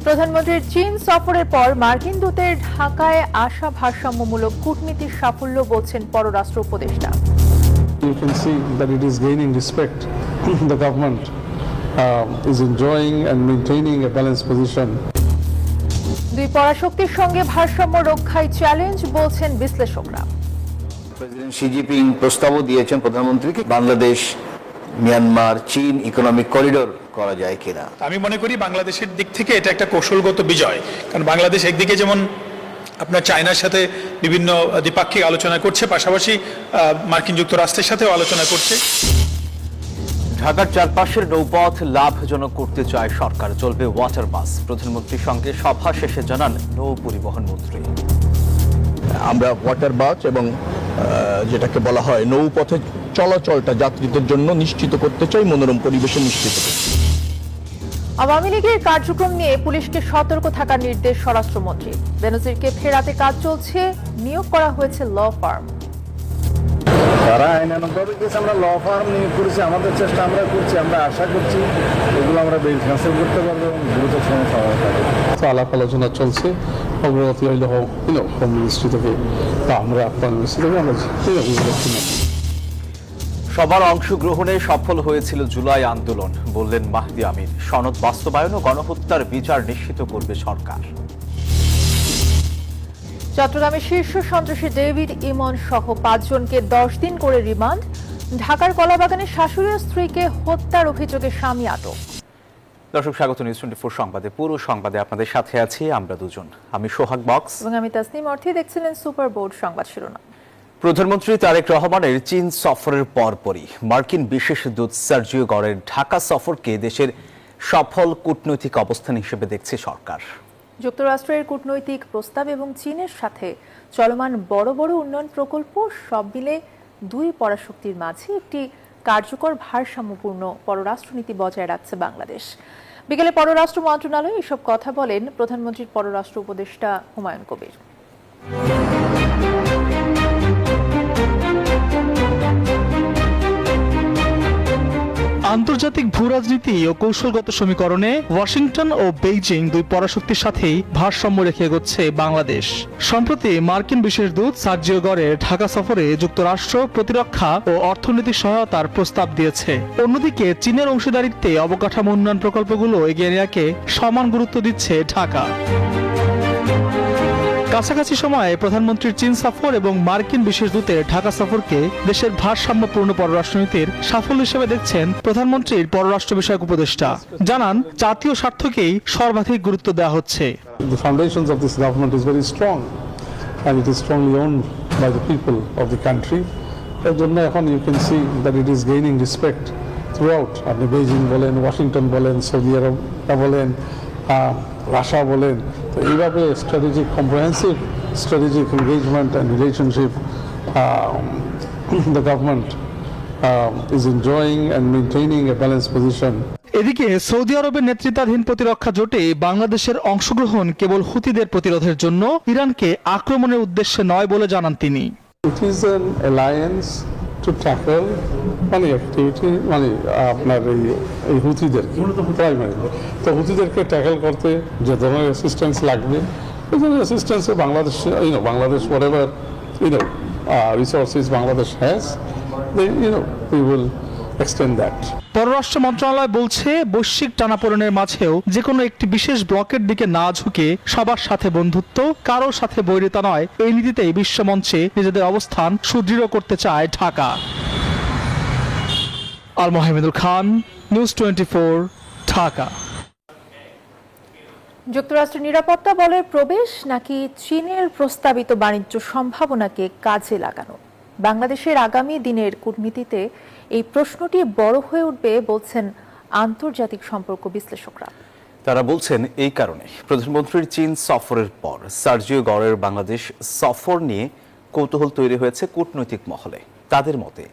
প্রধানমন্ত্রীর চীন সফরের পর মার্কিন দূতের ঢাকায় আসা ভারসাম্যমূলক কূটনীতির সাফল্য বলছেন পররাষ্ট্র উপদেষ্টা। You can see that it is gaining respect. The government is enjoying and maintaining a balanced position. দুই পরাশক্তির সঙ্গে ভারসাম্য রক্ষায় চ্যালেঞ্জ বলছেন বিশ্লেষকরা। প্রেসিডেন্ট শি জিনপিং প্রস্তাবও দিয়েছেন প্রধানমন্ত্রীকে, বাংলাদেশ মিয়ানমার চীন ইকোনমিক করিডোর করা যায় কিনা। আমি মনে করি বাংলাদেশের দিক থেকে এটা একটা কৌশলগত বিজয়, কারণ বাংলাদেশ একদিকে যেমন আপনার চায়নার সাথে বিভিন্ন দ্বিপাক্ষিক আলোচনা করছে, পাশাপাশি মার্কিন যুক্তরাষ্ট্রের সাথেও আলোচনা করছে। ঢাকার চারপাশের নৌপথ লাভজনক করতে চায় সরকার, চলবে ওয়াটার বাস। প্রধানমন্ত্রীর সঙ্গে সভা শেষে জানান নৌ পরিবহন মন্ত্রী। আমরা ওয়াটার বাস এবং যেটাকে বলা হয় নৌপথে চলাচলটা যাত্রীদের জন্য নিশ্চিত করতে চাই, মনোরম পরিবেশে নিশ্চিত করতে। আওয়ামী লীগের কার্যক্রম নিয়ে পুলিশকে সতর্ক থাকার নির্দেশ স্বরাষ্ট্রমন্ত্রী। বেনজিরকে ফেরাতে কাজ চলছে, নিয়োগ করা হয়েছে ল ফার্ম। যারা আইনানুগভাবে গেছে, আমরা ল ফার্ম নিয়োগ করেছি, আমাদের চেষ্টা আমরা করছি, আমরা আশা করছি এগুলো আমরা বেশ ক্যান্সেল করতে পারবো এবং দ্রুত সমস্যা হবে। আলাপ আলোচনা চলছে, অগ্রগতি হইলে হোম মিনিস্ট্রি থেকে বা আমরা আপনার মিনিস্ট্রি থেকে আমরা সবার অংশগ্রহণে সফল হয়েছিল জুলাই আন্দোলন, বললেন মাহদি আমিন। সনদ বাস্তবায়ন ও গণহত্যার বিচার নিশ্চিত করবে সরকার। চট্টগ্রামের শীর্ষ সন্ত্রাসী ডেভিড ইমন সহ 5 জনকে 10 দিন করে রিমান্ড। ঢাকার কলাবাগানে শাশুড়ি ও স্ত্রীকে হত্যার অভিযোগে স্বামী আটক। দর্শক, স্বাগত নিউজ 24 সংবাদে। পুরো সংবাদে আপনাদের সাথে আছি আমরা দুজন, আমি সোহাগ বক্স এবং আমি তাসনিম অর্থী। দেখছিলেন সুপার বোর্ড সংবাদ শিরোনাম। প্রধানমন্ত্রী তারেক রহমানের চীন সফরের পরপরই মার্কিন বিশেষ দূত সার্জিও গরের ঢাকা সফরকে দেশের সফল কূটনৈতিক অবস্থান হিসেবে দেখছে সরকার। যুক্তরাষ্ট্রের কূটনৈতিক প্রস্তাব এবং চীনের সাথে চলমান বড় বড় উন্নয়ন প্রকল্প সব মিলে দুই পরাশক্তির মাঝে একটি কার্যকর ভারসাম্যপূর্ণ পররাষ্ট্রনীতি বজায় রাখছে বাংলাদেশ। বিকেলে পররাষ্ট্র মন্ত্রণালয়ে এসব কথা বলেন প্রধানমন্ত্রীর পররাষ্ট্র উপদেষ্টা হুমায়ুন কবির। আন্তর্জাতিক ভূরাজনীতি ও কৌশলগত সমীকরণে ওয়াশিংটন ও বেইজিং দুই পরাশক্তির সাথেই ভারসাম্য রেখে এগোচ্ছে বাংলাদেশ। সম্প্রতি মার্কিন বিশেষ দূত সার্জিও গরের ঢাকা সফরে যুক্তরাষ্ট্র প্রতিরক্ষা ও অর্থনৈতিক সহায়তার প্রস্তাব দিয়েছে। অন্যদিকে চীনের অংশীদারিত্বে অবকাঠামো উন্নয়ন প্রকল্পগুলো এগিয়ে নেওয়াকে সমান গুরুত্ব দিচ্ছে ঢাকা। কাছাকাছি সময়ে প্রধানমন্ত্রীর চীন সফর এবং মার্কিন বিশেষ দূতের ঢাকা সফরকে দেশের ভারসাম্যপূর্ণ পররাষ্ট্রনীতির সাফল্য হিসেবে দেখছেন প্রধানমন্ত্রীর পররাষ্ট্র বিষয়ক উপদেষ্টা। জানান, জাতীয় স্বার্থকেই সর্বাধিক গুরুত্ব দেওয়া হচ্ছে। The foundations of this government is very strong and it is strongly owned by the people of the country. এর জন্য এখন you can see that it is gaining respect throughout. আপনি বেইজিং বলেন, ওয়াশিংটন বলেন, সৌদি আরব বলেন, Russia বলেন, তো এইভাবে strategic comprehensive strategic engagement and relationship the government is enjoying and maintaining a balanced position. এদিকে সৌদি আরবের নেতৃত্বাধীন প্রতিরক্ষা জোটে বাংলাদেশের অংশগ্রহণ কেবল হুতিদের প্রতিরোধের জন্য, ইরানকে আক্রমণের উদ্দেশ্যে নয় বলে জানান তিনি। It is an alliance to tackle activity আপনার এই হুতিদেরকে প্রাইমারিলি, তো হুতিদেরকে ট্যাকেল করতে যে ধরনের অ্যাসিস্ট্যান্স লাগবে ওই ধরনের অ্যাসিস্ট্যান্সে Bangladesh Bangladesh whatever resources Bangladesh has, we will extend that. পররাষ্ট্র মন্ত্রণালয় বলছে, বৈশ্বিক টানাপোড়েনের মাঝেও যে কোনো একটি বিশেষ ব্লকের দিকে না ঝুঁকে সবার সাথে বন্ধুত্ব, কারোর সাথে বৈরিতা নয়, এই নীতিতেই বিশ্বমঞ্চে নিজেদের অবস্থান সুদৃঢ় করতে চায় ঢাকা। আল মোহাম্মদুল খান, নিউজ 24, ঢাকা। যুক্তরাষ্ট্রের নিরাপত্তা বলের প্রবেশ নাকি চীনের প্রস্তাবিত বাণিজ্য সম্ভাবনাকে কাজে লাগানো, বাংলাদেশের আগামী দিনের কূটনীতিতে এই প্রশ্নটি বড় হয়ে উঠবে বলছেন আন্তর্জাতিক সম্পর্ক বিশ্লেষকরা। তারা বলছেন, এই কারণে প্রধানমন্ত্রীর চীন সফরের পর সার্জিও গরের বাংলাদেশ সফর নিয়ে কৌতূহল তৈরি হয়েছে কূটনৈতিক মহলে। তাদের মতে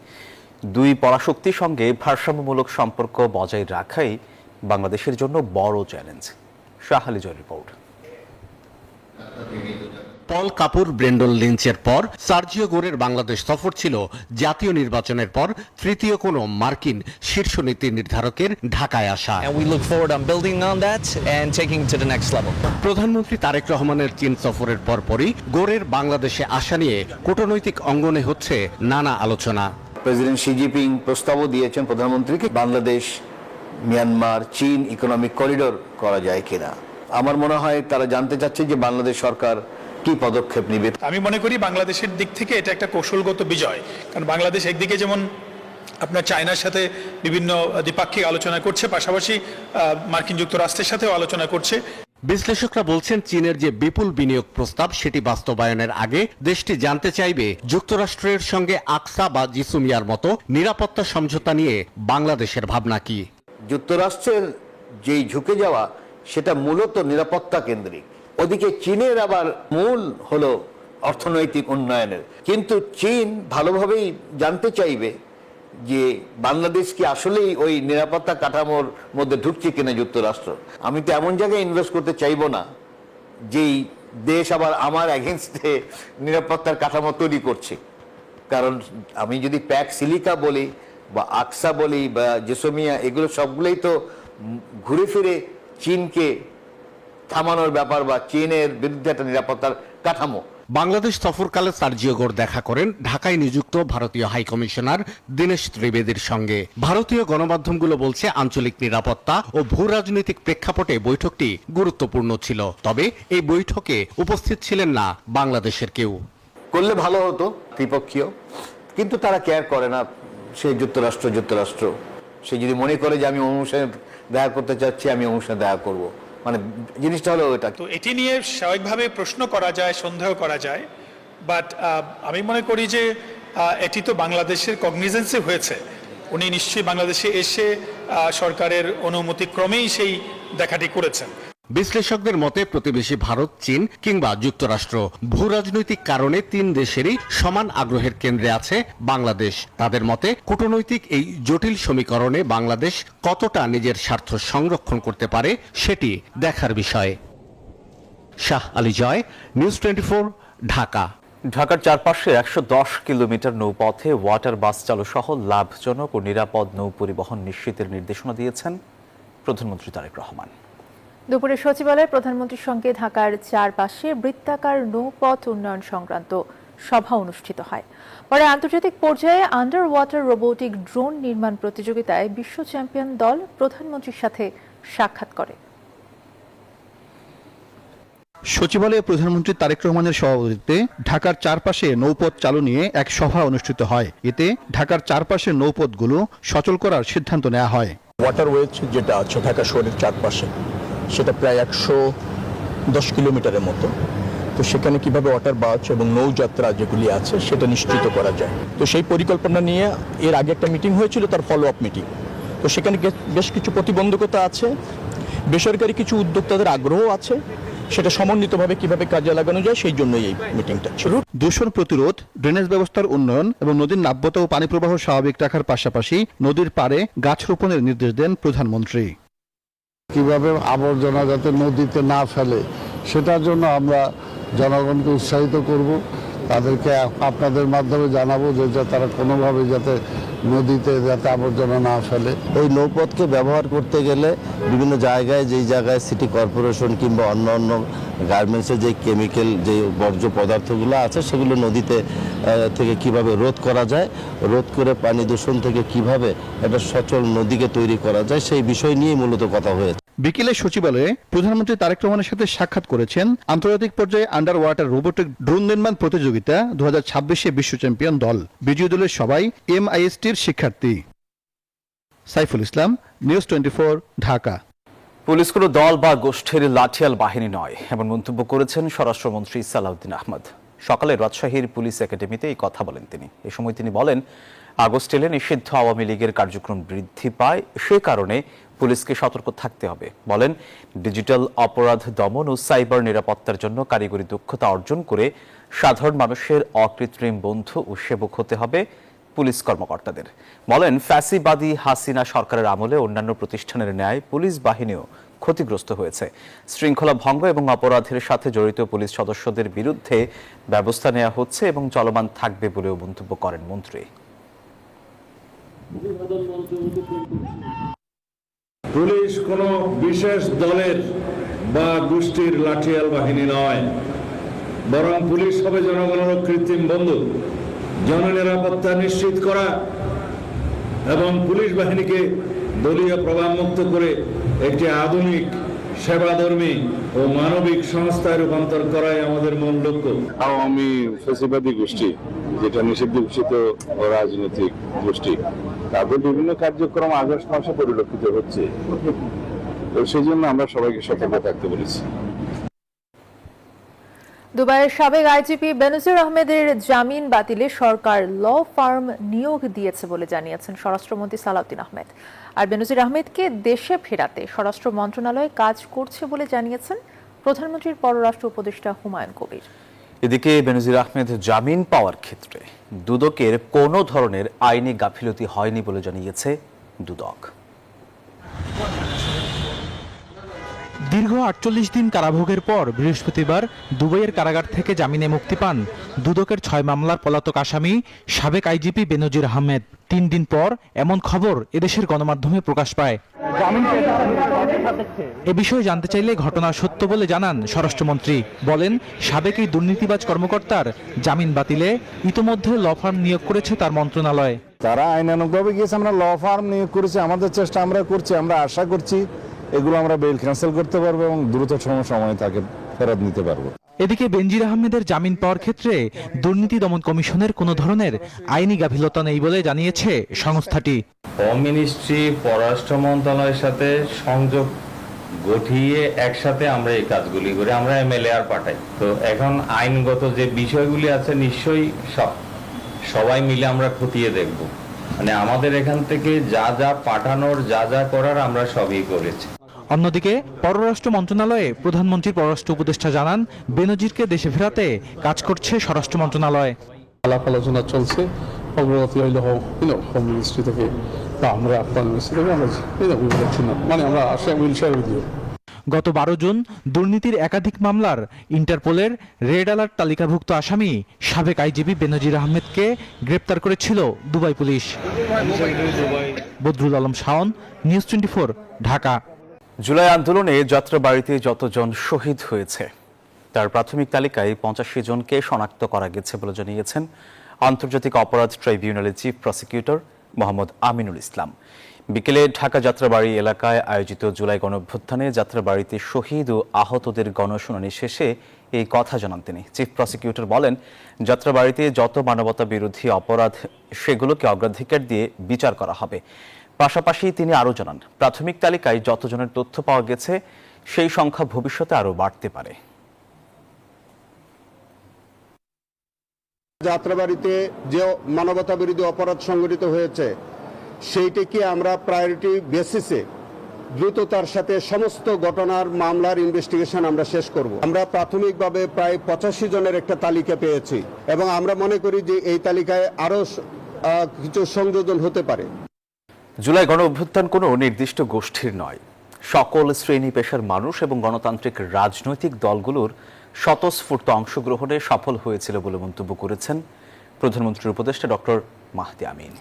দুই পরাশক্তির সঙ্গে ভারসাম্যমূলক সম্পর্ক বজায় রাখাই বাংলাদেশের জন্য বড় চ্যালেঞ্জ। শাহ আলী জয়ের রিপোর্ট। পল কাপুর, ব্রেন্ডন লিঞ্চের পর সার্জিও গোরের বাংলাদেশ সফর ছিল জাতীয় নির্বাচনের পর তৃতীয় কোনো মার্কিন শীর্ষ নীতি নির্ধারকের ঢাকায় আসা। And we look forward on building on that and taking it to the next level. প্রধানমন্ত্রী তারেক রহমানের চীন সফরের পরপরই গোরের বাংলাদেশে আসা নিয়ে কূটনৈতিক অঙ্গনে হচ্ছে নানা আলোচনা। প্রেসিডেন্ট শি জিনপিং প্রস্তাবও দিয়েছেন প্রধানমন্ত্রীকে বাংলাদেশ মিয়ানমার চীন ইকোনমিক করিডোর করা যায় কিনা। আমার মনে হয় তারা জানতে চাচ্ছে যে বাংলাদেশ সরকার কি পদক্ষেপ নেবে। আমি মনে করি বাংলাদেশের দিক থেকে এটা একটা কৌশলগত বিজয়, কারণ বাংলাদেশ একদিকে যেমন আপনার চায়নার সাথে বিভিন্ন দ্বিপাক্ষিক আলোচনা করছে, পাশাপাশি মার্কিন যুক্তরাষ্ট্রের সাথেও আলোচনা করছে। বিশ্লেষকরা বলছেন চীনের যে বিপুল বিনিয়োগ প্রস্তাব সেটি বাস্তবায়নের আগে দেশটি জানতে চাইবে যুক্তরাষ্ট্রের সঙ্গে আকসা বা জিসুমিয়ার মতো নিরাপত্তা সমঝোতা নিয়ে বাংলাদেশের ভাবনা কি। যুক্তরাষ্ট্রের যেই ঝুঁকে যাওয়া সেটা মূলত নিরাপত্তা কেন্দ্রিক, ওদিকে চীনের আবার মূল হলো অর্থনৈতিক উন্নয়নের। কিন্তু চীন ভালোভাবেই জানতে চাইবে যে বাংলাদেশ কি আসলেই ওই নিরাপত্তা কাঠামোর মধ্যে ঢুকছে কিনা যুক্তরাষ্ট্র। আমি তো এমন জায়গায় ইনভেস্ট করতে চাইবো না যেই দেশ আবার আমার এগেনস্টে নিরাপত্তার কাঠামো তৈরি করছে। কারণ আমি যদি প্যাক সিলিকা বলি বা আকসা বলি বা জেসোমিয়া, এগুলো সবগুলোই তো ঘুরে ফিরে চীনকে থামানোর ব্যাপার বা চীনের বিরুদ্ধে একটা নিরাপত্তার কাঠামো। বাংলাদেশ সফরকালে সার্জিও গোর দেখা করেন ঢাকায় নিযুক্ত ভারতীয় হাই কমিশনার দীনেশ ত্রিবেদীর সঙ্গে। ভারতীয় গণমাধ্যমগুলো বলছে আঞ্চলিক নিরাপত্তা ও ভূ রাজনৈতিক প্রেক্ষাপটে বৈঠকটি গুরুত্বপূর্ণ ছিল। তবে এই বৈঠকে উপস্থিত ছিলেন না বাংলাদেশের কেউ। করলে ভালো হতো ত্রিপক্ষীয়, কিন্তু তারা কেয়ার করে না। সে যুক্তরাষ্ট্র সে যদি মনে করে যে আমি অনুষ্ঠানে দেখা করতে চাচ্ছি, আমি অনুষ্ঠানে দেখা করব, মানে জিনিসটা হলো ওটা। তো এটি নিয়ে স্বাভাবিকভাবে প্রশ্ন করা যায়, সন্দেহ করা যায়, বাট আমি মনে করি যে এটি তো বাংলাদেশের কগনিজেন্সে হয়েছে। উনি নিশ্চয়ই বাংলাদেশে এসে সরকারের অনুমতি ক্রমেই সেই দেখাটি করেছেন। বিশ্লেষকদের মতে প্রতিবেশী ভারত, চীন কিংবা যুক্তরাষ্ট্র ভূ রাজনৈতিক কারণে তিন দেশেরই সমান আগ্রহের কেন্দ্রে আছে বাংলাদেশ। তাদের মতে কূটনৈতিক এই জটিল সমীকরণে বাংলাদেশ কতটা নিজের স্বার্থ সংরক্ষণ করতে পারে সেটি দেখার বিষয়। শাহ আলী জয়, নিউজ 24, ঢাকা। ঢাকার চারপাশে 110 কিলোমিটার নৌপথে ওয়াটার বাস চালু সহ লাভজনক ও নিরাপদ নৌ পরিবহন নিশ্চিতের নির্দেশনা দিয়েছেন প্রধানমন্ত্রী তারেক রহমান। দুপুরে সচিবালয়ে প্রধানমন্ত্রীর সঙ্গে ঢাকার চারপাশে বৃত্তাকার নৌপথ উন্নয়ন সংক্রান্ত সভা অনুষ্ঠিত হয়। পরে আন্তর্জাতিক পর্যায়ে আন্ডার ওয়াটার রোবোটিক ড্রোন নির্মাণ প্রতিযোগিতায় বিশ্ব চ্যাম্পিয়ন দল প্রধানমন্ত্রীর সাথে সাক্ষাৎ করে। সচিবালয়ে প্রধানমন্ত্রী তারেক রহমানের সভাপতিত্বে ঢাকার চারপাশে নৌপথ চালু নিয়ে এক সভা অনুষ্ঠিত হয়। এতে ঢাকার চারপাশের নৌপথগুলো সচল করার সিদ্ধান্ত নেওয়া হয়। ওয়াটারওয়েজ যেটা আছে ঢাকা শহরের চারপাশে, সেটা প্রায় 110 কিলোমিটারের মতো। তো সেখানে কিভাবে ওয়াটার বাস এবং নৌযাত্রা যেগুলি আছে সেটা নিশ্চিত করা যায়। তো সেই পরিকল্পনা নিয়ে এর আগে একটা মিটিং হয়েছিল, তার ফলো আপ মিটিং। তো সেখানে বেশ কিছু প্রতিবন্ধকতা আছে, বেসরকারি কিছু উদ্যোক্তাদের আগ্রহ আছে, সেটা সমন্বিতভাবে কিভাবে কাজে লাগানো যায় সেই জন্যই এই মিটিংটা ছিল। দূষণ প্রতিরোধ, ড্রেনেজ ব্যবস্থার উন্নয়ন এবং নদীর নাব্যতা ও পানি প্রবাহ স্বাভাবিক রাখার পাশাপাশি নদীর পাড়ে গাছ রোপণের নির্দেশ দেন প্রধানমন্ত্রী। কিভাবে আবর্জনা যাতে নদীতে না ফেলে সেটার জন্য আমরা জনগণকে উৎসাহিত করব। তাদেরকে আপনাদের মাধ্যমে জানাবো যে তারা কোনোভাবে যাতে নদীতে যাতে আবর্জনা না ফেলে। এই নৌপথকে ব্যবহার করতে গেলে বিভিন্ন জায়গায়, যেই জায়গায় সিটি কর্পোরেশন কিংবা অন্য গার্মেন্টসের যে কেমিক্যাল যে বর্জ্য পদার্থগুলো আছে সেগুলো নদীতে থেকে কিভাবে রোধ করা যায়, রোধ করে পানি দূষণ থেকে কিভাবে একটা সচল নদীকে তৈরি করা যায় সেই বিষয় নিয়েই মূলত কথা হয়েছে। বিকেলে সচিবালয়ে প্রধানমন্ত্রী তারেক রহমানের সাথে সাক্ষাৎ করেছেন আন্তর্জাতিক পর্যায়ে আন্ডার ওয়াটার রোবোটিক ড্রোন নির্মাণ প্রতিযোগিতা 2026 বিশ্ব চ্যাম্পিয়ন দল। বিজয়ী দলের সবাই MISTর শিক্ষার্থী। সাইফুল ইসলাম, নিউজ 24, ঢাকা। পুলিশ কোনো দল বা গোষ্ঠীর লাঠিয়াল বাহিনী নয়, এমন মন্তব্য করেছেন স্বরাষ্ট্রমন্ত্রী সালাউদ্দিন আহমদ। সকালে রাজশাহীর পুলিশ একাডেমিতে এই কথা বলেন তিনি। এ সময় তিনি বলেন, আগস্ট এলে নিষিদ্ধ আওয়ামী লীগের কার্যক্রম বৃদ্ধি পায়, সে কারণে পুলিশকে সতর্ক থাকতে হবে। বলেন, ডিজিটাল অপরাধ দমন ও সাইবার নিরাপত্তার জন্য কারিগরি দক্ষতা অর্জন করে সাধারণ মানুষের অকৃত্রিম বন্ধু ও সেবক হতে হবে পুলিশ কর্মকর্তাদের। বলেন, ফ্যাসিবাদী হাসিনা সরকারের আমলে অন্যান্য প্রতিষ্ঠানের ন্যায় পুলিশ বাহিনীও ক্ষতিগ্রস্ত হয়েছে। শৃঙ্খলা ভঙ্গ এবং অপরাধের সাথে জড়িত পুলিশ সদস্যদের বিরুদ্ধে ব্যবস্থা নেওয়া হচ্ছে এবং চলমান থাকবে বলেও মন্তব্য করেন মন্ত্রী। পুলিশ কোনো বিশেষ দলের বা গোষ্ঠীর লাঠিয়াল বাহিনী নয়, বরং পুলিশ হবে জনগণের কৃত্রিম বন্ধু। জননিরাপত্তা নিশ্চিত করা এবং পুলিশ বাহিনীকে দলীয় প্রভাবমুক্ত করে একটি আধুনিক সেবাধর্মী ও মানবিক সংস্থায় রূপান্তর করাই আমাদের মূল লক্ষ্য। আওয়ামী ফ্যাসিবাদী গোষ্ঠী, যেটা নিষিদ্ধ ঘোষিত রাজনৈতিক গোষ্ঠী, তাদের বিভিন্ন কার্যক্রম আগস্ট মাসে পরিলক্ষিত হচ্ছে। তো সেই জন্য আমরা সবাইকে সতর্ক থাকতে বলেছি। দুবাইয়ের সাবেক আইজিপি বেনজির আহমেদের জামিন বাতিলে সরকার ল ফার্ম নিয়োগ দিয়েছে বলে জানিয়েছেন স্বরাষ্ট্রমন্ত্রী সালাউদ্দিন আহমেদ। আর বেনজির আহমেদকে দেশে ফেরাতে স্বরাষ্ট্র মন্ত্রণালয় কাজ করছে বলে জানিয়েছেন প্রধানমন্ত্রীর পররাষ্ট্র উপদেষ্টা হুমায়ুন কবির। এদিকে বেনজির আহমেদ জামিন পাওয়ার ক্ষেত্রে দুদকের কোনো ধরনের আইনি গাফিলতি হয়নি বলে জানিয়েছে দুদক। দীর্ঘ ৪৮ দিন কারাভোগের পর বৃহস্পতিবার দুবাইয়ের কারাগার থেকে জামিনে মুক্তি পান দুদকের ৬ মামলার পলাতক আসামি সাবেক আইজিপি বেনজির আহমেদ। ৩ দিন পর এমন খবর এদেশের গণমাধ্যমে প্রকাশ পায়। এ বিষয়ে জানতে চাইলে ঘটনা সত্য বলে জানান স্বরাষ্ট্রমন্ত্রী। বলেন, সাবেক এই দুর্নীতিবাজ কর্মকর্তার জামিন বাতিলে ইতোমধ্যে ল ফার্ম নিয়োগ করেছে তার মন্ত্রণালয়। তারা আইনানুগভাবে গিয়েছে, আমরা ল ফার্ম নিয়োগ করেছি, আমাদের চেষ্টা আমরা করছি, আমরা আশা করছি এগুলো আমরা বেল ক্যান্সেল করতে পারবো এবং দ্রুত সময় তাকে ফেরত নিতে পারবো। এদিকে বেনজির আহমেদের জামিন পাওয়ার ক্ষেত্রে দুর্নীতি দমন কমিশনের কোনো ধরনের আইনি গাফিলতা নেই বলে জানিয়েছে সংস্থাটি। হোম মিনিস্ট্রি পররাষ্ট্র মন্ত্রণালয়ের সাথে সংযোগ গঠিয়ে একসাথে আমরা এই কাজগুলি করি, আমরা MLAR পাঠাই। তো এখন আইনগত যে বিষয়গুলি আছে নিশ্চয়ই সবাই মিলে আমরা খতিয়ে দেখব। মানে আমাদের এখান থেকে যা যা পাঠানোর, যা যা করার আমরা সবই করেছি। অন্যদিকে পররাষ্ট্র মন্ত্রণালয়ে প্রধানমন্ত্রীর পররাষ্ট্র উপদেষ্টা জানান, বেনজিরকে দেশে ফেরাতে কাজ করছে স্বরাষ্ট্র মন্ত্রণালয়। আলাপ আলোচনা চলছে, অগ্রগতি হইলে হোম মিনিস্ট্রি থেকে বা আমরা ফরেন মিনিস্ট্রি থেকে আমরা আমরা আশা উইল শেয়ার উইথ ইউ। গত 12 জুন দুর্নীতির একাধিক মামলার ইন্টারপোলের রেড অ্যালার্ট তালিকাভুক্ত আসামি সাবেক আইজিপি বেনজির আহমেদকে গ্রেপ্তার করেছিল Dubai police. Badrul Alam Shaon, news 24, Dhaka. July আন্দোলনে যাত্রাবাড়ীতে যতজন শহীদ হয়েছে তার প্রাথমিক তালিকায় 85 জনকে শনাক্ত করা গেছে বলে জানিয়েছেন আন্তর্জাতিক অপরাধ ট্রাইব্যুনালের চিফ প্রসিকিউটর মোহাম্মদ আমিনুল ইসলাম। বিকেলে ঢাকা যাত্রাবাড়ী এলাকায় আয়োজিত জুলাই গণঅভ্যুত্থানে যাত্রাবাড়ীতে শহীদ ও আহতদের গণশুনানি শেষে এই কথা জানান তিনি। চিফ প্রসিকিউটর বলেন, যাত্রাবাড়ীতে যত মানবতা বিরোধী অপরাধ সেগুলোকে অগ্রাধিকার দিয়ে বিচার করা হবে। পাশাপাশি তিনি আরও জানান, প্রাথমিক তালিকায় যতজনের তথ্য পাওয়া গেছে সেই সংখ্যা ভবিষ্যতে আরও বাড়তে পারে। যাত্রাবাড়ীতে যে মানবতা বিরোধী অপরাধ সংঘটিত হয়েছে সেইটিকে আমরা প্রায়োরিটি বেসিসে দ্রুততার সাথে সমস্ত ঘটনার মামলার ইনভেস্টিগেশন আমরা শেষ করব। আমরা প্রাথমিকভাবে প্রায় 85 জনের একটা তালিকা পেয়েছি এবং আমরা মনে করি যে এই তালিকায় আরও কিছু সংযোজন হতে পারে। জুলাই গণঅভ্যুত্থান কোনো নির্দিষ্ট গোষ্ঠীর নয়, সকল শ্রেণী পেশার মানুষ এবং গণতান্ত্রিক রাজনৈতিক দলগুলোর স্বতঃস্ফূর্ত অংশগ্রহণে সফল হয়েছিল বলে মন্তব্য করেছেন প্রধানমন্ত্রীর উপদেষ্টা ডক্টর মাহদি আমিন।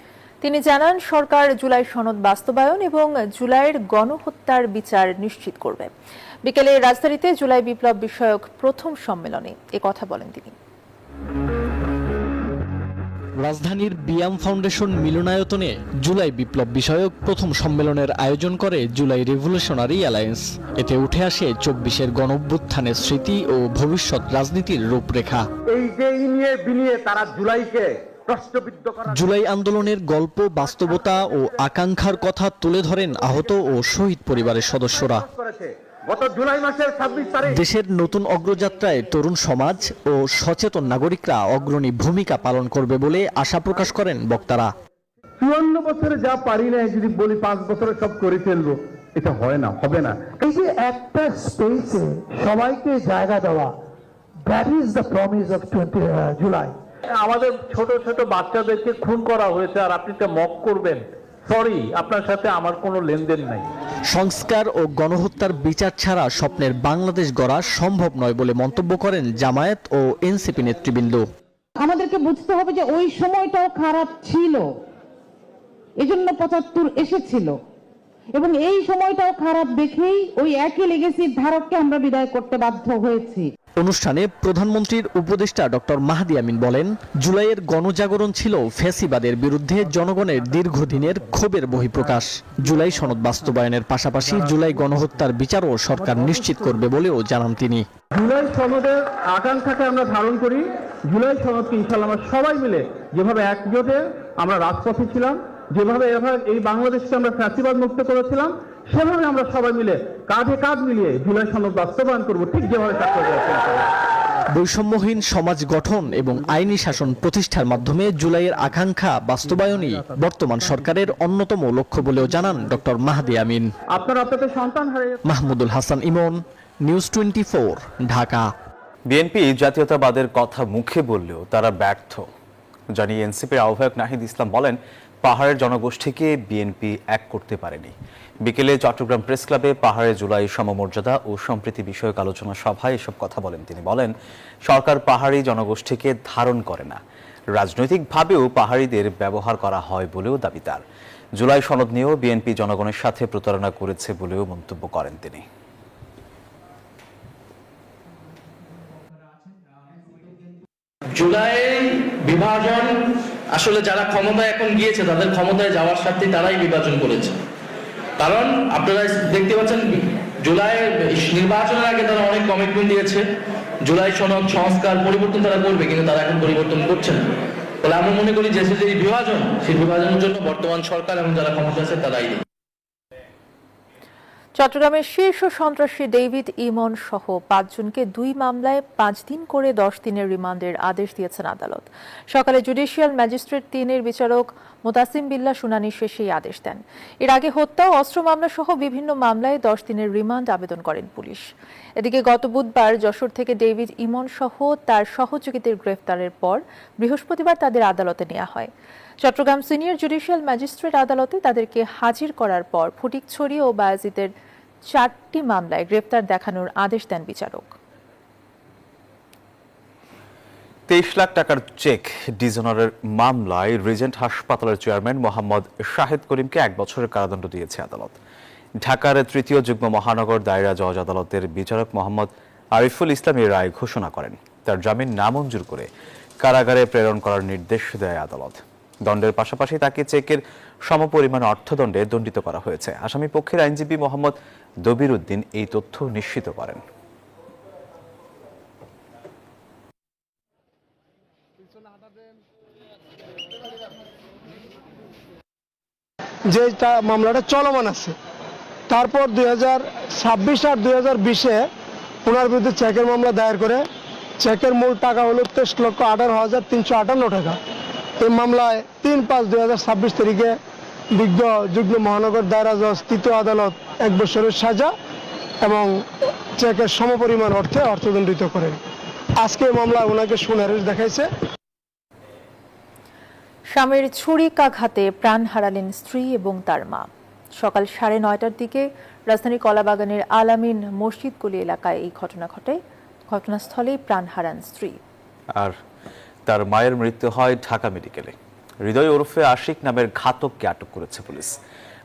তিনি জানান, সরকার জুলাই সনদ বাস্তবায়ন এবং জুলাইয়ের গণহত্যার বিচার নিশ্চিত করবে। বিকেলে রাজধানীতে জুলাই বিপ্লব বিষয়ক প্রথম সম্মেলনে কথা বলেন তিনি। রাজধানীর বিয়াম ফাউন্ডেশন মিলনায়তনে জুলাই বিপ্লব বিষয়ক প্রথম সম্মেলনের আয়োজন করে জুলাই রেভলিউশনারি অ্যালায়েন্স। এতে উঠে আসে 24-এর গণঅভ্যুত্থানের স্মৃতি ও ভবিষ্যৎ রাজনীতির রূপরেখা। জুলাই আন্দোলনের গল্প, বাস্তবতা ও আকাঙ্ক্ষার কথা তুলে ধরেন আহত ও শহীদ পরিবারের সদস্যরা। দেশের নতুন অগ্রযাত্রায় তরুণ সমাজ ও সচেতন নাগরিকরা অগ্রণী ভূমিকা পালন করবে বলে আশা প্রকাশ করেন বক্তারা। 54 বছরে যা পারি না যদি বলি 5 বছরে সব করে ফেলবো, এটা হয় না, হবে না। এই যে একটা স্পেসে সবাইকে জায়গা দেওয়া, that is the promise of 20 July. আমাদের ছোট ছোট বাচ্চাদেরকে খুন করা হয়েছে আর আপনি তা মক করবেন? সরি, আপনার সাথে আমার কোনো লেনদেন নাই। সংস্কার ও গণহত্যার বিচার ছাড়া স্বপ্নের বাংলাদেশ গড়া সম্ভব নয় বলে মন্তব্য করেন জামায়াত ও এনসিপি নেতৃবৃন্দ। আমাদেরকে বুঝতে হবে যে ওই সময়টাও খারাপ ছিল, এজন্য ৭৫ এসেছিল, এবং এই সময়টাও খারাপ দেখেই ওই একই লেগেসির ধারককে আমরা বিদায় করতে বাধ্য হয়েছি। অনুষ্ঠানে প্রধানমন্ত্রীর উপদেষ্টা ডক্টর মাহদি আমিন বলেন, জুলাইয়ের গণজাগরণ ছিল ফ্যাসিবাদের বিরুদ্ধে জনগণের দীর্ঘদিনের ক্ষোভের বহিঃপ্রকাশ। জুলাই সনদ বাস্তবায়নের পাশাপাশি জুলাই গণহত্যার বিচারও সরকার নিশ্চিত করবে বলেও জানান তিনি। জুলাই সনদের আকাঙ্ক্ষাকে আমরা ধারণ করি। জুলাই সনদকে ইনশাআল্লাহ আমরা সবাই মিলে যেভাবে একজোটে আমরা রাজপথে ছিলাম, যেভাবে এই বাংলাদেশকে আমরা ফ্যাসিবাদ মুক্ত করেছিলাম, সেভাবে আমরা সবাই মিলে কাঁধে কাঁধ মিলিয়ে জুলাই সনদ বাস্তবায়ন করব, ঠিক যেভাবে বৈষম্যহীন সমাজ গঠন এবং আইনি শাসন প্রতিষ্ঠার মাধ্যমে জুলাইয়ের আকাঙ্ক্ষা বাস্তবায়নই বর্তমান সরকারের অন্যতম লক্ষ্য বলেও জানান ডক্টর মাহদি আমিন। আপনাদের সন্তান হারিয়ে মাহমুদুল হাসান ইমন, নিউজ 24, ঢাকা। বিএনপি জাতীয়তাবাদের কথা মুখে বললেও তারা ব্যর্থ জানিয়ে এনসিপির আহ্বায়ক নাহিদ ইসলাম বলেন, পাহাড়ের জনগোষ্ঠীকে বিএনপি এক করতে পারেনি। বিকেলে চট্টগ্রাম প্রেস ক্লাবে পাহাড়ের জুলাই সমমর্যাদা ও সম্প্রীতি বিষয়ক আলোচনা সভায় এসব কথা বলেন তিনি। বলেন, সরকার পাহাড়ি জনগোষ্ঠীকে ধারণ করে না, রাজনৈতিকভাবেও পাহাড়িদের ব্যবহার করা হয় বলেও দাবি তার। জুলাই সনদ নিয়েও বিএনপি জনগণের সাথে প্রতারণা করেছে বলেও মন্তব্য করেন তিনি। জুলাই বিভাজন আসলে যারা ক্ষমতায় এখন গিয়েছে তাদের ক্ষমতায় যাওয়ার স্বার্থে তারাই বিভাজন করেছে। কারণ আপনারা দেখতে পাচ্ছেন জুলাই নির্বাচনের আগে তারা অনেক কমিটমেন্ট দিয়েছে, জুলাই সনদ সংস্কার পরিবর্তন তারা করবে, কিন্তু তারা এখন পরিবর্তন করছে না। ফলে আমি মনে করি যে বিভাজন, সেই বিভাজনের জন্য বর্তমান সরকার এবং যারা ক্ষমতা আছে তারাই। চট্টগ্রামের শীর্ষ সন্ত্রাসী ডেভিড ইমন সহ 5 জনকে 2 মামলায় 5 দিন করে 10 দিনের রিমান্ডের আদেশ দিয়েছেন আদালত। সকালে জুডিশিয়াল ম্যাজিস্ট্রেট 3-এর বিচারক মোতাসিম বিল্লাহ শুনানি শেষে এই আদেশ দেন। এর আগে হত্যা ও অস্ত্র মামলা সহ বিভিন্ন মামলায় 10 দিনের রিমান্ড আবেদন করেন পুলিশ। এদিকে গত বুধবার যশোর থেকে ডেভিড ইমন সহ তার সহযোগীদের গ্রেফতারের পর বৃহস্পতিবার তাদের আদালতে নেওয়া হয়। চট্টগ্রাম সিনিয়র জুডিশিয়াল ম্যাজিস্ট্রেট আদালতে তাদেরকে হাজির করার পর ফটিকছড়ি ও বায়াজিদের 4টি মামলায় গ্রেফতার দেখানোর আদেশ দেন বিচারক। 23 লাখ টাকার চেক ডিজঅনারের মামলায় রিজেন্ট হাসপাতালের চেয়ারম্যান মোহাম্মদ শাহেদ করিমকে 1 বছরের কারাদণ্ড দিয়েছে আদালত। ঢাকার 3য় যুগ্ম মহানগর দায়রা জজ আদালতের বিচারক মোহাম্মদ আরিফুল ইসলাম এর রায় ঘোষণা করেন। তার জামিন নামঞ্জুর করে কারাগারে প্রেরণ করার নির্দেশ দেয় আদালত। দণ্ডের পাশাপাশি তাকে চেকের সমপরিমাণ অর্থদণ্ডে দণ্ডিত করা হয়েছে। আসামি পক্ষের আইনজীবী মোহাম্মদ দবির উদ্দিন এই তথ্য নিশ্চিত করেন। যে মামলাটা চলমান আছে, তারপর 2026 আর 2020-এ ওনার বিরুদ্ধে চেকের মামলা দায়ের করে চেকের মূল টাকা হলো 23,18,358 টাকা। এই মামলায় 3/5/2026 তারিখে বিজ্ঞ যুগ্ম মহানগর দায়রা জজ 3য় আদালত 1 বছরের সাজা এবং চেকের সমপরিমাণ অর্থে অর্থদণ্ডিত করেন। আজকে মামলায় ওনাকে শুনানি দেখাইছে। স্বামীর ছুরিকাঘাতে প্রাণ হারালেন স্ত্রী এবং তার মা। সকাল 9:30টার দিকে রাজধানীর কলাবাগানের আলামিন মসজিদ গলি এলাকায় এই ঘটনা ঘটে। ঘটনাস্থলেই প্রাণ হারান স্ত্রী। আর তার মায়ের মৃত্যু হয় ঢাকা মেডিকেলে। হৃদয় ওরফে আশিক নামের ঘাতককে আটক করেছে পুলিশ।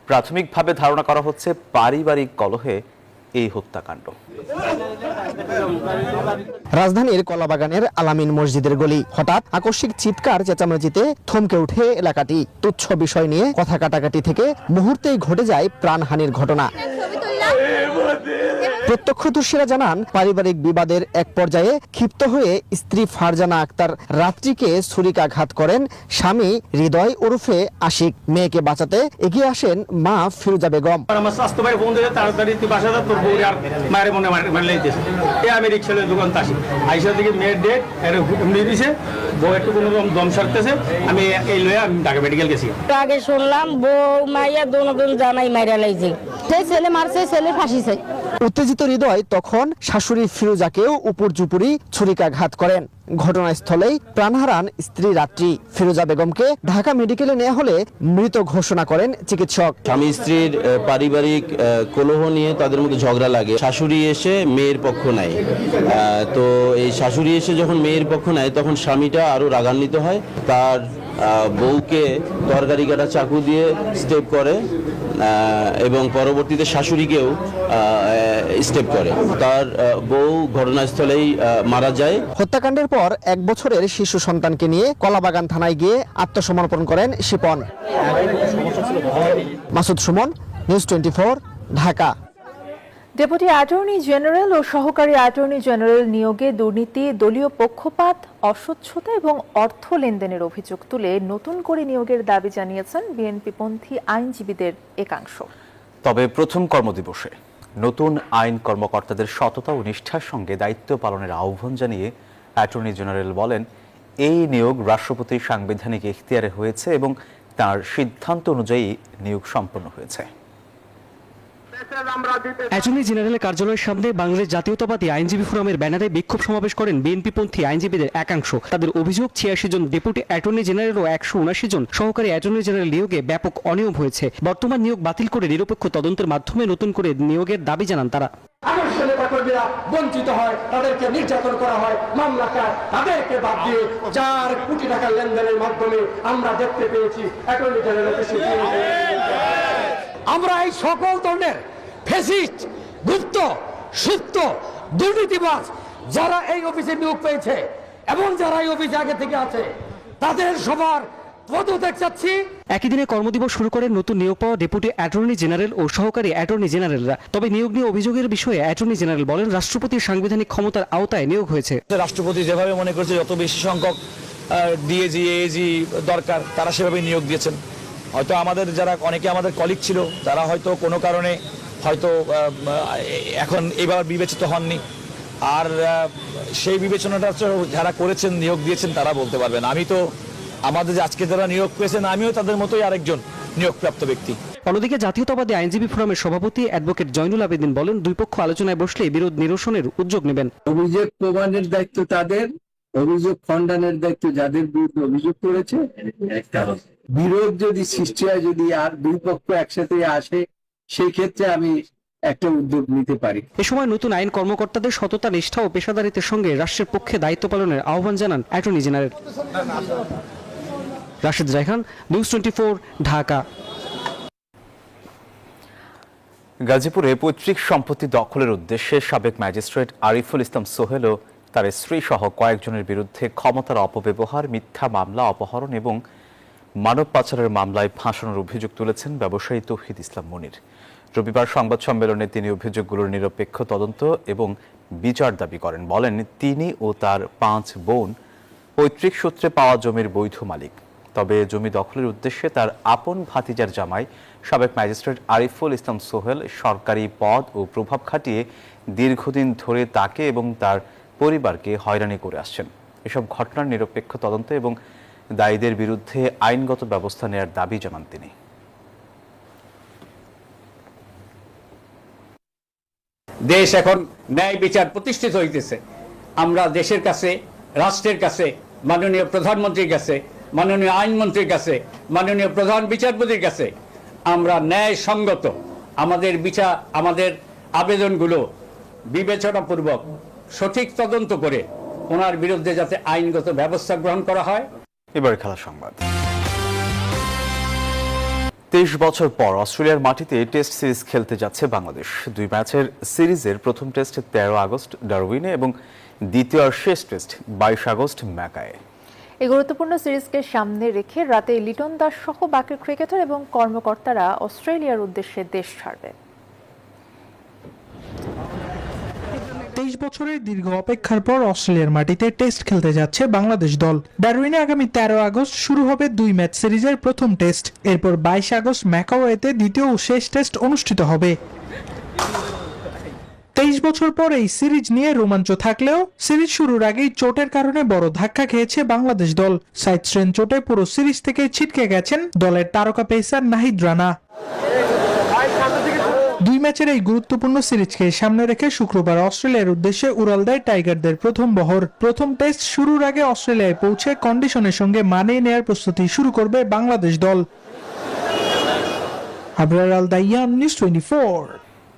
প্রাথমিকভাবে ধারণা করা হচ্ছে পারিবারিক কলহে এই হত্যাকাণ্ড। রাজধানীর কলাবাগানের আলামিন মসজিদের গলি। হঠাৎ আকস্মিক চিৎকার চেঁচামেচিতে থমকে উঠে এলাকাটি। তুচ্ছ বিষয় নিয়ে কথা কাটাকাটি থেকে মুহূর্তেই ঘটে যায় প্রাণহানির ঘটনা। প্রত্যক্ষদর্শীরা জানান, পারিবারিক বিবাদের এক পর্যায়ে ক্ষিপ্ত হয়ে স্ত্রী ফারজানা আক্তার রাত্রিকে ছুরিকাঘাত করেন স্বামী হৃদয় ওরফে আশিক। মেয়েকে বাঁচাতে এগিয়ে আসেন মা ফিরোজা বেগম। আমার স্বাস্থ্য ভাই ফোন দিয়ে তাড়াতাড়ি তুই বাসা যা, তোর বউ আর মায়ের মনে মারলে দিয়েছে। আমি রিক্সালের দোকান আসি, আইসা দিকে মেয়ের ডেট এমনি দিছে, বউ একটু কোনো দম সারতেছে। আমি এই লয়ে আমি ঢাকা মেডিকেল গেছি। আগে শুনলাম বউ মাইয়া দোনো জানাই মাইরা লাইছে, সেই ছেলে মারছে, ছেলে ফাঁসি চাই। উত্তেজিত হৃদয় তখন শাশুড়ি ফিরোজাকেও উপর্যুপুরি ছুরিকাঘাত করেন। ঘটনাস্থলেই প্রাণ হারান স্ত্রী রাত্রি। ফিরোজা বেগমকে ঢাকা মেডিকেলে নেওয়া হলে মৃত ঘোষণা করেন চিকিৎসক। স্বামী স্ত্রীর পারিবারিক কলহ নিয়ে তাদের মধ্যে ঝগড়া লাগে। শাশুড়ি এসে মেয়ের পক্ষ নেয়, তো এই শাশুড়ি এসে যখন মেয়ের পক্ষ নেয় তখন স্বামীটা আরো রাগান্বিত হয়। তার বউকে তরকারি কাটা চাকু দিয়ে স্টেপ করে এবং পরবর্তীতে শাশুড়িকেও স্টেপ করে। তার বউ ঘটনাস্থলেই মারা যায়। হত্যাকাণ্ডের পর 1 বছরের শিশু সন্তানকে নিয়ে কলাবাগান থানায় গিয়ে আত্মসমর্পণ করেন Shipon. Masud Sumon, news 24, Dhaka. Deputy attorney general ও সহকারী অ্যাটর্নি জেনারেল নিয়োগে দুর্নীতি, দলীয় পক্ষপাত, অস্বচ্ছতা এবং অর্থ লেনদেনের অভিযোগ তুলে নতুন করে নিয়োগের দাবি জানিয়েছেন বিএনপিপন্থী আইনজীবীদের একাংশ। তবে প্রথম কর্মদিবসে নতুন আইন কর্মকর্তাদের সততা ও নিষ্ঠার সঙ্গে দায়িত্ব পালনের আহ্বান জানিয়ে অ্যাটর্নি জেনারেল বলেন, এই নিয়োগ রাষ্ট্রপতির সাংবিধানিক এখতিয়ারে হয়েছে এবং তার সিদ্ধান্ত অনুযায়ী নিয়োগ সম্পন্ন হয়েছে। অ্যাটর্নি জেনারেলের কার্যালয়ের সামনে বাংলাদেশ জাতীয়তাবাদী আইনজীবী ফোরামের ব্যানারে বিক্ষোভ সমাবেশ করেন বিএনপিপন্থী আইনজীবীদের একাংশ। তাদের অভিযোগ 86 জন ডেপুটি অ্যাটর্নি জেনারেল ও 179 জন সহকারী অ্যাটর্নি জেনারেল নিয়োগে ব্যাপক অনিয়ম হয়েছে। বর্তমান নিয়োগ বাতিল করে নিরপেক্ষ তদন্তের মাধ্যমে নতুন করে নিয়োগের দাবি জানান তারা। আদর্শ নেতাকর্মীরা বঞ্চিত হয়, তাদেরকে নির্যাতন করা হয়, মামলা কাজ, তাদেরকে বাদ দিয়ে 4 কোটি টাকা লেনদেনের মাধ্যমে আমরা দেখতে পেয়েছি অ্যাটর্নি জেনারেলকে। আমরা এই সকল ধরনের ফ্যাসিস্ট, গুপ্ত, সুপ্ত, দুর্নীতিবাজ যারা এই অফিসে নিয়োগ পেয়েছে এবং যারা এই অফিসে আগে থেকে আছে তাদের সবার পদত্যাগ চাচ্ছি। একই দিনে কর্মদিবস শুরু করেন নতুন নিয়োগ পাওয়া ডেপুটি অ্যাটর্নি জেনারেল ও সহকারী অ্যাটর্নি জেনারেলরা। তবে নিয়োগ নিয়ে অভিযোগের বিষয়ে অ্যাটর্নি জেনারেল বলেন, রাষ্ট্রপতির সাংবিধানিক ক্ষমতার আওতায় নিয়োগ হয়েছে। রাষ্ট্রপতি যেভাবে মনে করেছে যত বেশি সংখ্যক ডিএজি, এএজি দরকার তারা সেভাবে নিয়োগ দিয়েছেন। হয়তো আমাদের যারা অনেকে আমাদের কলিগ ছিল তারা হয়তো কোনো কারণে হয়তো এখন এবার বিবেচিত হননি, আর সেই বিবেচনাটা যারা করেছেন, নিয়োগ দিয়েছেন তারা বলতে পারবেন। আমি তো আমাদের আজকে যারা নিয়োগ পেয়েছেন আমিও তাদের মতোই আরেকজন নিয়োগপ্রাপ্ত ব্যক্তি। অন্যদিকে জাতীয়তাবাদী আইনজীবী ফোরামের সভাপতি অ্যাডভোকেট জয়নুল আবেদিন বলেন, দুই পক্ষ আলোচনায় বসলে বিরোধ নিরসনের উদ্যোগ নেবেন। অভিযোগ প্রমাণের দায়িত্ব তাদের, অভিযোগ খণ্ডনের দায়িত্ব যাদের বিরুদ্ধে অভিযোগ করেছে। বিরোধ যদি সৃষ্টি হয়, যদি আর দুই পক্ষ একসাথে আসে, সেই ক্ষেত্রে আমি একটা উদ্যোগ নিতে পারি। এ সময় নতুন আইন কর্মকর্তাদের সততা, নিষ্ঠা ও পেশাদারিত্বের সঙ্গে রাষ্ট্রের পক্ষে দায়িত্ব পালনের আহ্বান জানান attorney general. Rashid Raihan, news 24, Dhaka. গাজীপুরে পৈতৃক সম্পত্তি দখলের উদ্দেশ্যে সাবেক ম্যাজিস্ট্রেট আরিফুল ইসলাম সোহেল ও তার স্ত্রী সহ কয়েকজনের বিরুদ্ধে ক্ষমতার অপব্যবহার, মিথ্যা মামলা, অপহরণ এবং মানব পাচারের মামলায় ফাঁসানোর অভিযোগ তুলেছেন ব্যবসায়ী তৌহিদ ইসলাম মনির। রবিবার সংবাদ সম্মেলনে তিনি অভিযোগগুলোর নিরপেক্ষ তদন্ত এবং বিচার দাবি করেন। বলেন, তিনি ও তার 5 বোন পৈতৃক সূত্রে পাওয়া জমির বৈধ মালিক। তবে জমি দখলের উদ্দেশ্যে তার আপন ভাতিজার জামাই সাবেক ম্যাজিস্ট্রেট আরিফুল ইসলাম সোহেল সরকারি পদ ও প্রভাব খাটিয়ে দীর্ঘদিন ধরে তাকে এবং তার পরিবারকে হয়রানি করে আসছেন। এসব ঘটনার নিরপেক্ষ তদন্ত এবং দায়ীদের বিরুদ্ধে আইনগত ব্যবস্থা নেওয়ার দাবি জানান তিনি। দেশ এখন ন্যায় বিচার প্রতিষ্ঠিত হইতেছে। আমরা দেশের কাছে, রাষ্ট্রের কাছে, মাননীয় প্রধানমন্ত্রীর কাছে, মাননীয় আইনমন্ত্রীর কাছে, মাননীয় প্রধান বিচারপতির কাছে আমরা ন্যায়সঙ্গত আমাদের আবেদনগুলো বিবেচনাপূর্বক সঠিক তদন্ত করে ওনার বিরুদ্ধে যাতে আইনগত ব্যবস্থা গ্রহণ করা হয়। এবার খেলা সংবাদ। 23 বছর পর অস্ট্রেলিয়ার মাটিতে টেস্ট সিরিজ খেলতে যাচ্ছে বাংলাদেশ। 2 ম্যাচের সিরিজের প্রথম টেস্ট 13 আগস্ট ডারউইনে এবং দ্বিতীয় আর শেষ টেস্ট 22 আগস্ট ম্যাকায়ে। এই গুরুত্বপূর্ণ সিরিজকে সামনে রেখে রাতে লিটন দাস সহ বাকি ক্রিকেটার এবং কর্মকর্তারা অস্ট্রেলিয়ার উদ্দেশ্যে দেশ ছাড়বে। 23 বছরের দীর্ঘ অপেক্ষার পর অস্ট্রেলিয়ার মাটিতে টেস্ট খেলতে যাচ্ছে বাংলাদেশ দল। ডারউইনে আগামী 13 আগস্ট শুরু হবে 2 ম্যাচ সিরিজের প্রথম টেস্ট। এরপর 22 আগস্ট ম্যাকাওয়েতে দ্বিতীয় ও শেষ টেস্ট অনুষ্ঠিত হবে। 23 বছর পর এই সিরিজ নিয়ে রোমাঞ্চ থাকলেও সিরিজ শুরুর আগেই চোটের কারণে বড় ধাক্কা খেয়েছে বাংলাদেশ দল। সাইড স্ট্রেন চোটে পুরো সিরিজ থেকে ছিটকে গেছেন দলের তারকা পেসার নাহিদ রানা। 2 ম্যাচের এই গুরুত্বপূর্ণ সিরিজকে সামনে রেখে শুক্রবার অস্ট্রেলিয়ার উদ্দেশ্যে উড়াল দেয় টাইগারদের প্রথম বহর। প্রথম টেস্ট শুরুর আগে অস্ট্রেলিয়ায় পৌঁছে কন্ডিশনের সঙ্গে মানিয়ে নেয়ার প্রস্তুতি শুরু করবে বাংলাদেশ দল। আবরার আল দাইয়ান, নিউজ 24।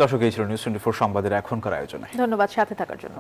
দর্শক, এই ছিল নিউজ 24 সংবাদের এখনকার আয়োজনে। ধন্যবাদ সাথে থাকার জন্য।